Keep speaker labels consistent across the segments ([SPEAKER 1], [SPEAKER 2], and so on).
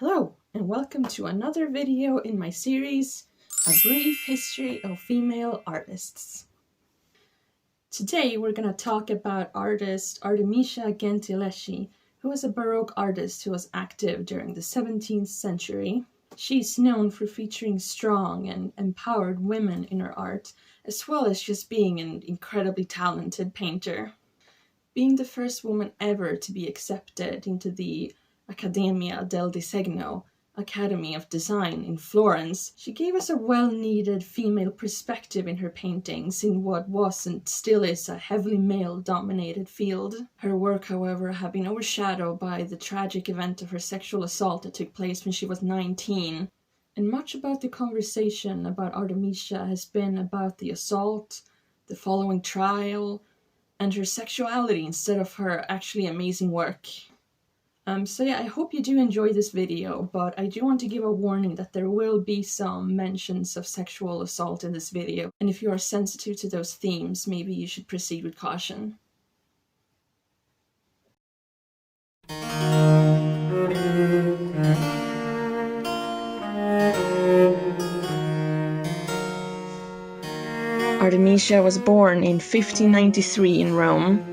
[SPEAKER 1] Hello, and welcome to another video in my series, A Brief History of Female Artists. Today we're going to talk about artist Artemisia Gentileschi, who was a baroque artist who was active during the 17th century. She's known for featuring strong and empowered women in her art, as well as just being an incredibly talented painter. Being the first woman ever to be accepted into the Accademia del Disegno, Academy of Design in Florence, she gave us a well-needed female perspective in her paintings in what was and still is a heavily male-dominated field. Her work, however, had been overshadowed by the tragic event of her sexual assault that took place when she was 19. And much about the conversation about Artemisia has been about the assault, the following trial, and her sexuality instead of her actually amazing work. I hope you do enjoy this video, but I do want to give a warning that there will be some mentions of sexual assault in this video, and if you are sensitive to those themes, maybe you should proceed with caution. Artemisia was born in 1593 in Rome.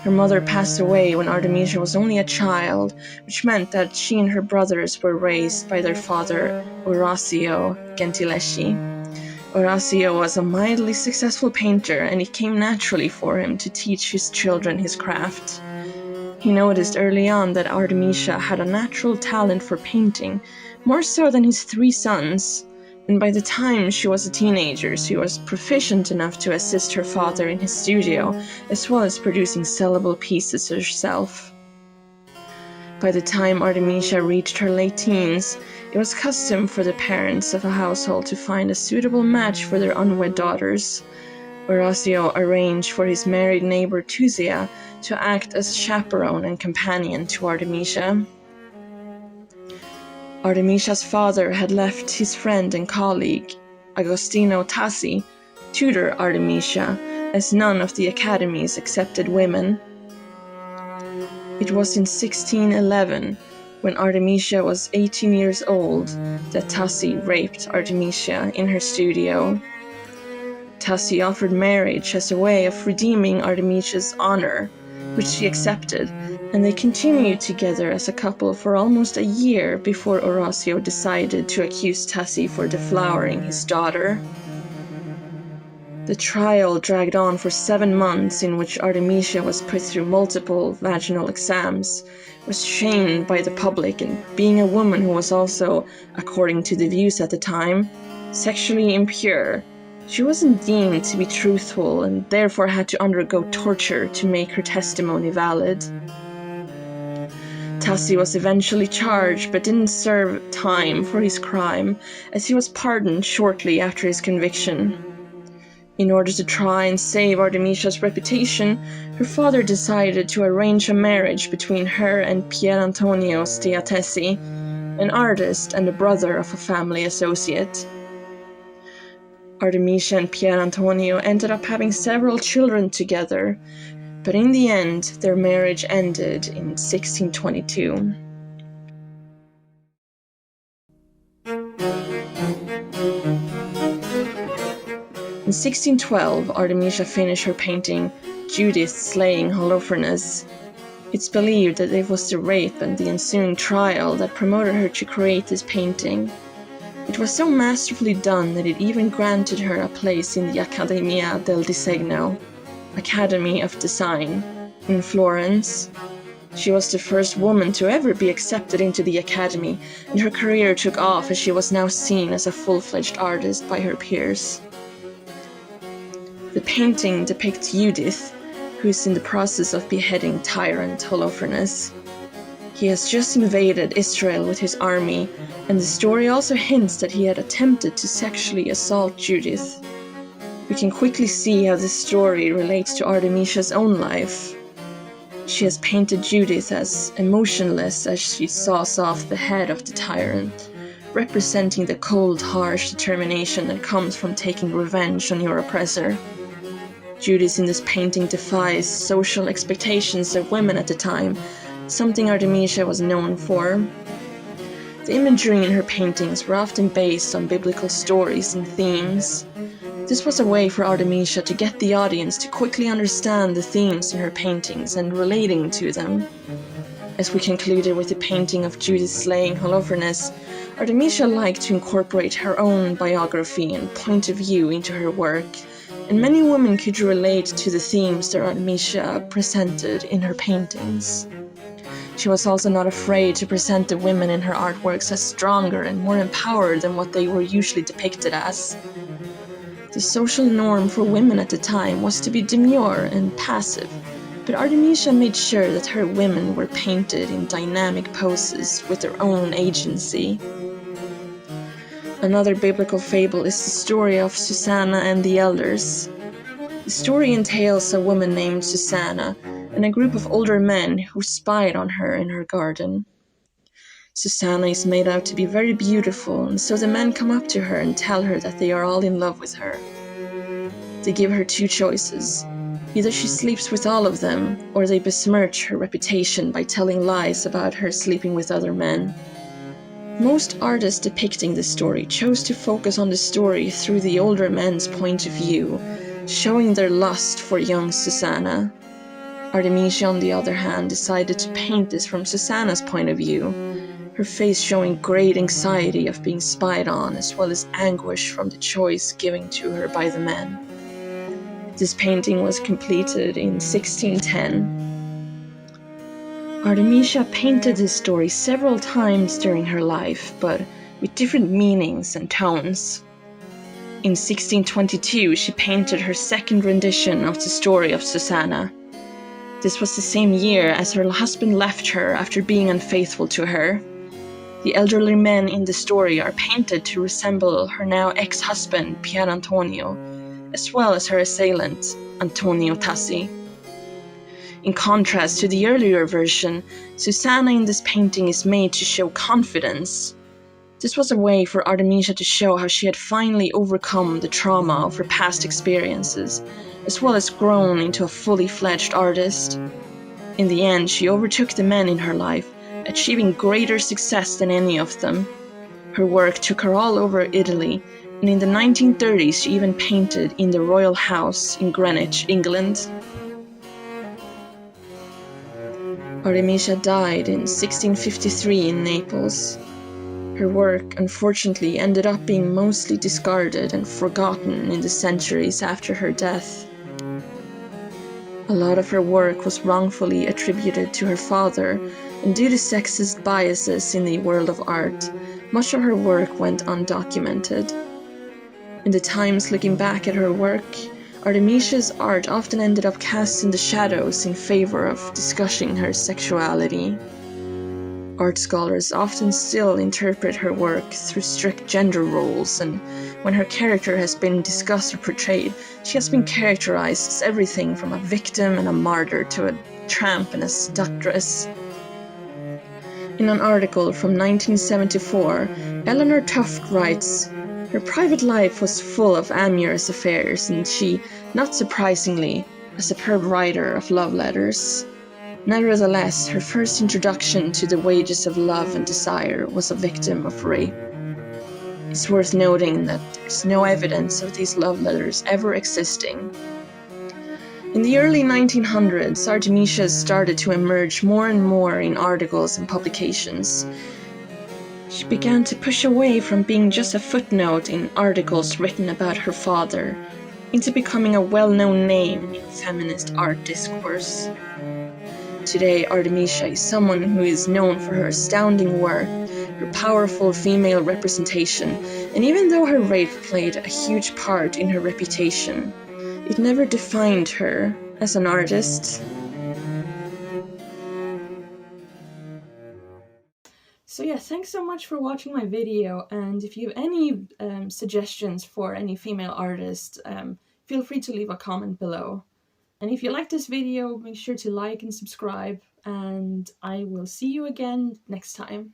[SPEAKER 1] Her mother passed away when Artemisia was only a child, which meant that she and her brothers were raised by their father, Orazio Gentileschi. Orazio was a mildly successful painter, and it came naturally for him to teach his children his craft. He noticed early on that Artemisia had a natural talent for painting, more so than his three sons. And by the time she was a teenager, she was proficient enough to assist her father in his studio, as well as producing sellable pieces herself. By the time Artemisia reached her late teens, it was custom for the parents of a household to find a suitable match for their unwed daughters. Orazio arranged for his married neighbor Tuzia to act as chaperone and companion to Artemisia. Artemisia's father had left his friend and colleague, Agostino Tassi, tutor Artemisia, as none of the Academy's accepted women. It was in 1611, when Artemisia was 18 years old, that Tassi raped Artemisia in her studio. Tassi offered marriage as a way of redeeming Artemisia's honor, which she accepted, and they continued together as a couple for almost a year before Orazio decided to accuse Tassi for deflowering his daughter. The trial dragged on for 7 months, in which Artemisia was put through multiple vaginal exams, was shamed by the public, and being a woman who was also, according to the views at the time, sexually impure, she wasn't deemed to be truthful and therefore had to undergo torture to make her testimony valid. Tassi was eventually charged but didn't serve time for his crime, as he was pardoned shortly after his conviction. In order to try and save Artemisia's reputation, her father decided to arrange a marriage between her and Pier Antonio Stiatesi, an artist and the brother of a family associate. Artemisia and Pier Antonio ended up having several children together, but in the end, their marriage ended in 1622. In 1612, Artemisia finished her painting Judith Slaying Holofernes. It's believed that it was the rape and the ensuing trial that promoted her to create this painting. It was so masterfully done that it even granted her a place in the Accademia del Disegno, Academy of Design, in Florence. She was the first woman to ever be accepted into the Academy, and her career took off as she was now seen as a full-fledged artist by her peers. The painting depicts Judith, who is in the process of beheading tyrant Holofernes. He has just invaded Israel with his army, and the story also hints that he had attempted to sexually assault Judith. We can quickly see how this story relates to Artemisia's own life. She has painted Judith as emotionless as she saws off the head of the tyrant, representing the cold, harsh determination that comes from taking revenge on your oppressor. Judith in this painting defies social expectations of women at the time, something Artemisia was known for. The imagery in her paintings were often based on biblical stories and themes. This was a way for Artemisia to get the audience to quickly understand the themes in her paintings and relating to them. As we concluded with the painting of Judas slaying Holofernes, Artemisia liked to incorporate her own biography and point of view into her work, and many women could relate to the themes that Artemisia presented in her paintings. She was also not afraid to present the women in her artworks as stronger and more empowered than what they were usually depicted as. The social norm for women at the time was to be demure and passive, but Artemisia made sure that her women were painted in dynamic poses with their own agency. Another biblical fable is the story of Susanna and the elders. The story entails a woman named Susanna and a group of older men who spied on her in her garden. Susanna is made out to be very beautiful, and so the men come up to her and tell her that they are all in love with her. They give her two choices. Either she sleeps with all of them, or they besmirch her reputation by telling lies about her sleeping with other men. Most artists depicting this story chose to focus on the story through the older men's point of view, showing their lust for young Susanna. Artemisia, on the other hand, decided to paint this from Susanna's point of view, her face showing great anxiety of being spied on, as well as anguish from the choice given to her by the men. This painting was completed in 1610. Artemisia painted this story several times during her life, but with different meanings and tones. In 1622, she painted her second rendition of the story of Susanna. This was the same year as her husband left her after being unfaithful to her. The elderly men in the story are painted to resemble her now ex-husband Pier Antonio, as well as her assailant, Antonio Tassi. In contrast to the earlier version, Susanna in this painting is made to show confidence. This was a way for Artemisia to show how she had finally overcome the trauma of her past experiences, as well as grown into a fully fledged artist. In the end, she overtook the men in her life, achieving greater success than any of them. Her work took her all over Italy, and in the 1930s she even painted in the royal house in Greenwich, England. Artemisia died in 1653 in Naples. Her work, unfortunately, ended up being mostly discarded and forgotten in the centuries after her death. A lot of her work was wrongfully attributed to her father, and due to sexist biases in the world of art, much of her work went undocumented. In the times looking back at her work, Artemisia's art often ended up cast in the shadows in favor of discussing her sexuality. Art scholars often still interpret her work through strict gender roles, and when her character has been discussed or portrayed, she has been characterized as everything from a victim and a martyr to a tramp and a seductress. In an article from 1974, Eleanor Tuft writes, "Her private life was full of amorous affairs, and she, not surprisingly, a superb writer of love letters. Nevertheless, her first introduction to the wages of love and desire was a victim of rape. It's worth noting that there's no evidence of these love letters ever existing." In the early 1900s, Artemisia started to emerge more and more in articles and publications. She began to push away from being just a footnote in articles written about her father into becoming a well-known name in feminist art discourse. Today, Artemisia is someone who is known for her astounding work, her powerful female representation, and even though her rape played a huge part in her reputation, it never defined her as an artist. So yeah, thanks so much for watching my video, and if you have any suggestions for any female artists, feel free to leave a comment below. And if you like this video, make sure to like and subscribe, and I will see you again next time.